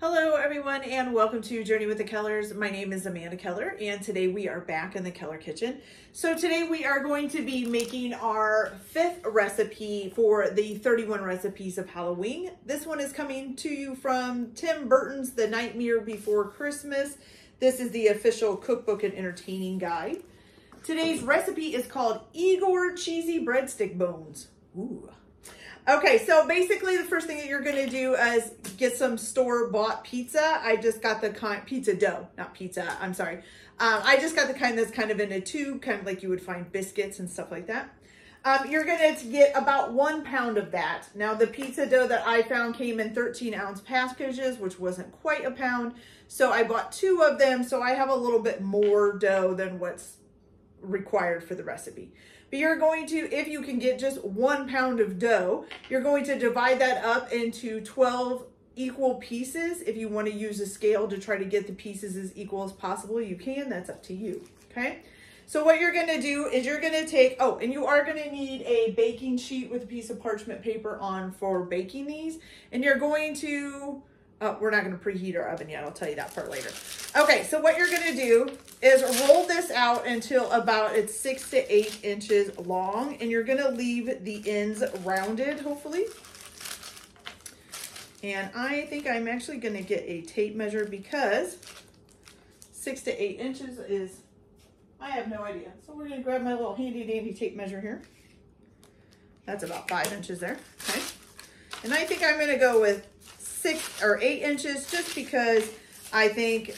Hello everyone and welcome to Journey with the Kellers. My name is Amanda Keller and today we are back in the Keller kitchen. So today we are going to be making our 5th recipe for the 31 recipes of Halloween. This one is coming to you from Tim Burton's The Nightmare Before Christmas. This is the official cookbook and entertaining guide. Today's recipe is called Igor Cheesy Breadstick Bones. Ooh. Okay, so basically the first thing that you're gonna do is get some store-bought pizza. I just got the pizza dough, not pizza, I'm sorry. I just got the kind that's kind of in a tube, kind of like you would find biscuits and stuff like that. You're gonna get about 1 pound of that. Now the pizza dough that I found came in 13-ounce packages, which wasn't quite a pound. So I bought 2 of them, so I have a little bit more dough than what's required for the recipe. But you're going to, if you can get just 1 pound of dough, you're going to divide that up into 12 equal pieces. If you want to use a scale to try to get the pieces as equal as possible, you can. That's up to you, okay? So what you're going to do is you're going to take, oh, and you are going to need a baking sheet with a piece of parchment paper on for baking these. And you're going to, oh, we're not going to preheat our oven yet. I'll tell you that part later. Okay, so what you're going to do is roll this out until about it's 6 to 8 inches long, and you're going to leave the ends rounded, hopefully. And I think I'm actually going to get a tape measure because 6 to 8 inches is, I have no idea. So we're going to grab my little handy dandy tape measure here. That's about 5 inches there, okay? And I think I'm going to go with 6 or 8 inches just because I think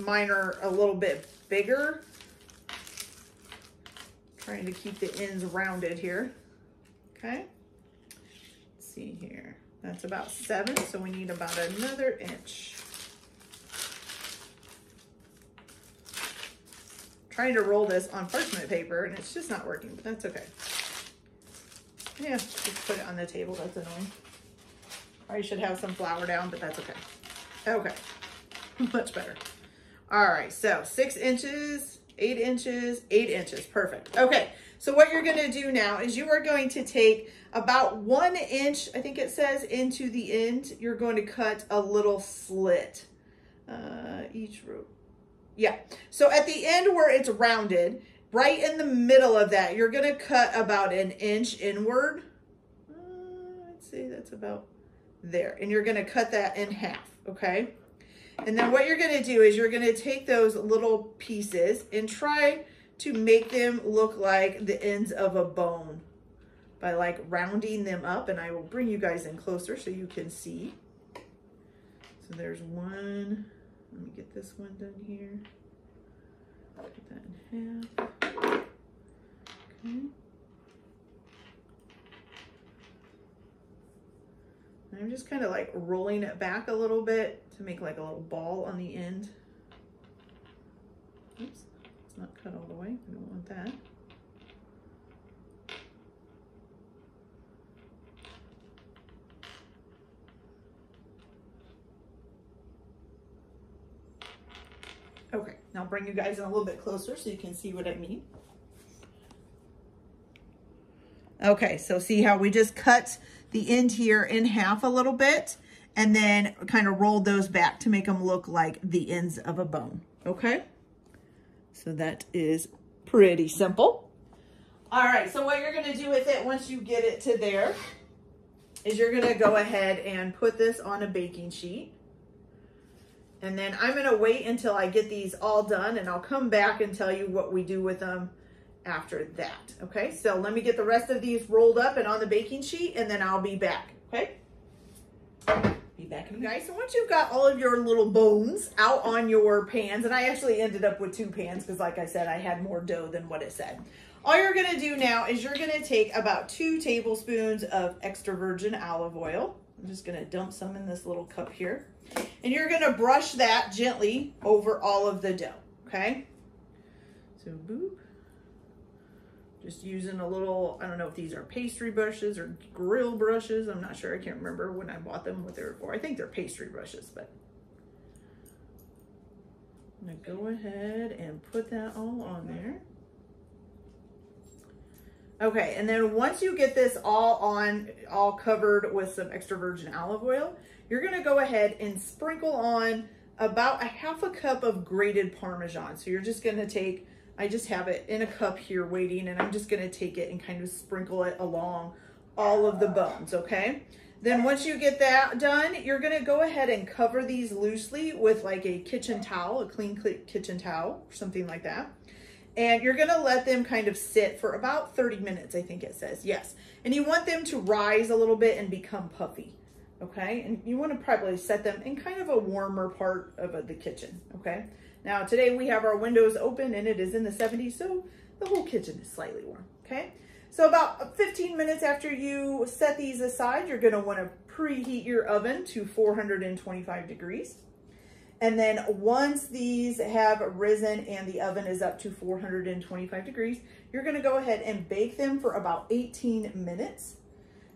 mine are a little bit bigger. Trying to keep the ends rounded here. Okay. Let's see here. That's about 7, so we need about another inch. Trying to roll this on parchment paper and it's just not working, but that's okay. Yeah, just put it on the table. That's annoying. Probably should have some flour down, but that's okay. Okay, much better. All right, so 6 inches, 8 inches, 8 inches, perfect. Okay, so what you're gonna do now is you are going to take about 1 inch, I think it says, into the end. You're going to cut a little slit, each row. Yeah, so at the end where it's rounded, right in the middle of that, you're gonna cut about 1 inch inward. I'd say that's about there, and you're going to cut that in half, okay? And then what you're going to do is you're going to take those little pieces and try to make them look like the ends of a bone by like rounding them up, and I will bring you guys in closer so you can see. So there's one. Let me get this one done here. Put that in half. Okay. I'm just kind of like rolling it back a little bit to make like a little ball on the end. Oops, it's not cut all the way. I don't want that. Okay, now I'll bring you guys in a little bit closer so you can see what I mean. Okay, so see how we just cut the end here in half a little bit and then kind of rolled those back to make them look like the ends of a bone, okay? So that is pretty simple. All right, so what you're gonna do with it once you get it to there is you're gonna go ahead and put this on a baking sheet. And then I'm gonna wait until I get these all done and I'll come back and tell you what we do with them after that, okay? So let me get the rest of these rolled up and on the baking sheet and then I'll be back, okay? Be back, you guys. So once you've got all of your little bones out on your pans, and I actually ended up with 2 pans because like I said, I had more dough than what it said. All you're gonna do now is you're gonna take about 2 tablespoons of extra virgin olive oil. I'm just gonna dump some in this little cup here. And you're gonna brush that gently over all of the dough, okay? So boop. Just using a little, I don't know if these are pastry brushes or grill brushes. I'm not sure. I can't remember when I bought them, what they were for. I think they're pastry brushes, but I'm going to go ahead and put that all on there. Okay, and then once you get this all covered with some extra virgin olive oil, you're gonna go ahead and sprinkle on about a half a cup of grated Parmesan. So you're just gonna take, I just have it in a cup here waiting, and I'm just gonna take it and kind of sprinkle it along all of the bones, okay? Then once you get that done, you're gonna go ahead and cover these loosely with like a kitchen towel, a clean kitchen towel, or something like that. And you're gonna let them kind of sit for about 30 minutes, I think it says, yes. And you want them to rise a little bit and become puffy, okay? And you wanna probably set them in kind of a warmer part of the kitchen, okay? Now today we have our windows open and it is in the 70s, so the whole kitchen is slightly warm, okay? So about 15 minutes after you set these aside, you're gonna wanna preheat your oven to 425 degrees. And then once these have risen and the oven is up to 425 degrees, you're gonna go ahead and bake them for about 18 minutes.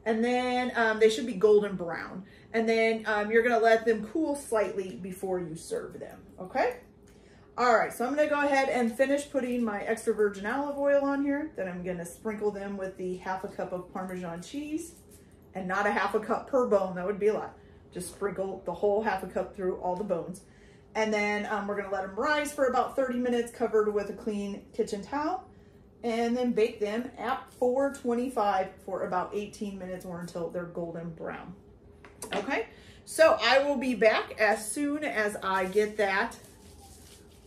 And then they should be golden brown. And then you're gonna let them cool slightly before you serve them, okay? All right, so I'm gonna go ahead and finish putting my extra virgin olive oil on here. Then I'm gonna sprinkle them with the half a cup of Parmesan cheese, and not a half a cup per bone, that would be a lot. Just sprinkle the whole half a cup through all the bones. And then we're gonna let them rise for about 30 minutes covered with a clean kitchen towel, and then bake them at 425 for about 18 minutes or until they're golden brown. Okay, so I will be back as soon as I get that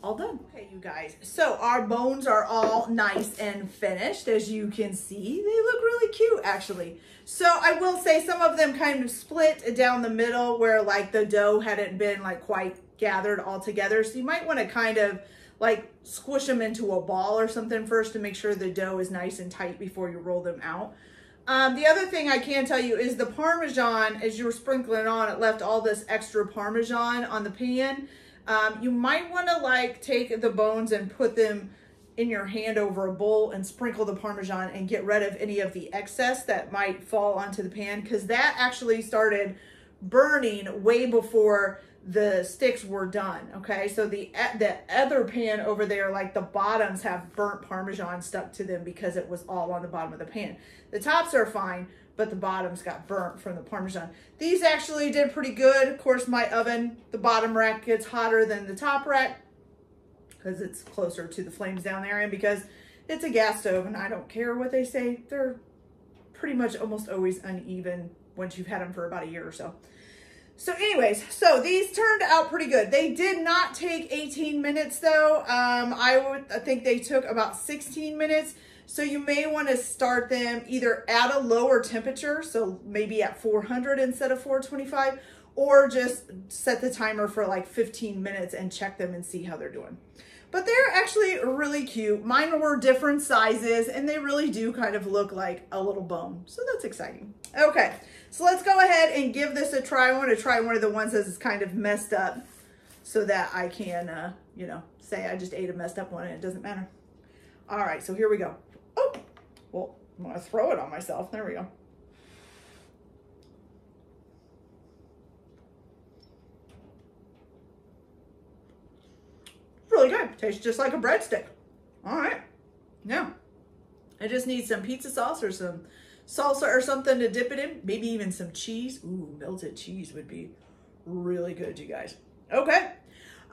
all done. Okay, you guys, so our bones are all nice and finished. As you can see, they look really cute actually. So I will say some of them kind of split down the middle where like the dough hadn't been like quite gathered all together. So you might want to kind of like squish them into a ball or something first to make sure the dough is nice and tight before you roll them out. The other thing I can tell you is the Parmesan, as you were sprinkling on, it left all this extra Parmesan on the pan. You might want to like take the bones and put them in your hand over a bowl and sprinkle the Parmesan and get rid of any of the excess that might fall onto the pan, because that actually started burning way before the sticks were done, okay? So the other pan over there, like the bottoms have burnt Parmesan stuck to them because it was all on the bottom of the pan. The tops are fine, but the bottoms got burnt from the Parmesan. These actually did pretty good. Of course, my oven, the bottom rack gets hotter than the top rack because it's closer to the flames down there, and because it's a gas stove, and I don't care what they say, they're pretty much almost always uneven once you've had them for about a year or so. So anyways, so these turned out pretty good. They did not take 18 minutes though. I think they took about 16 minutes. So you may want to start them either at a lower temperature, so maybe at 400 instead of 425, or just set the timer for like 15 minutes and check them and see how they're doing. But they're actually really cute. Mine were different sizes and they really do kind of look like a little bone. So that's exciting. Okay, so let's go ahead and give this a try. I want to try one of the ones that is kind of messed up so that I can, you know, say I just ate a messed up one and it doesn't matter. All right, so here we go. Oh, well, I'm gonna throw it on myself. There we go. Really good. Tastes just like a breadstick. All right. Now, I just need some pizza sauce or some salsa or something to dip it in. Maybe even some cheese. Ooh, melted cheese would be really good, you guys. Okay.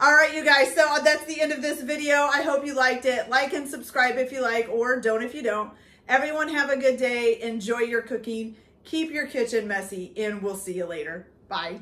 All right, you guys. So that's the end of this video. I hope you liked it. Like and subscribe if you like, or don't if you don't. Everyone have a good day. Enjoy your cooking. Keep your kitchen messy, and we'll see you later. Bye.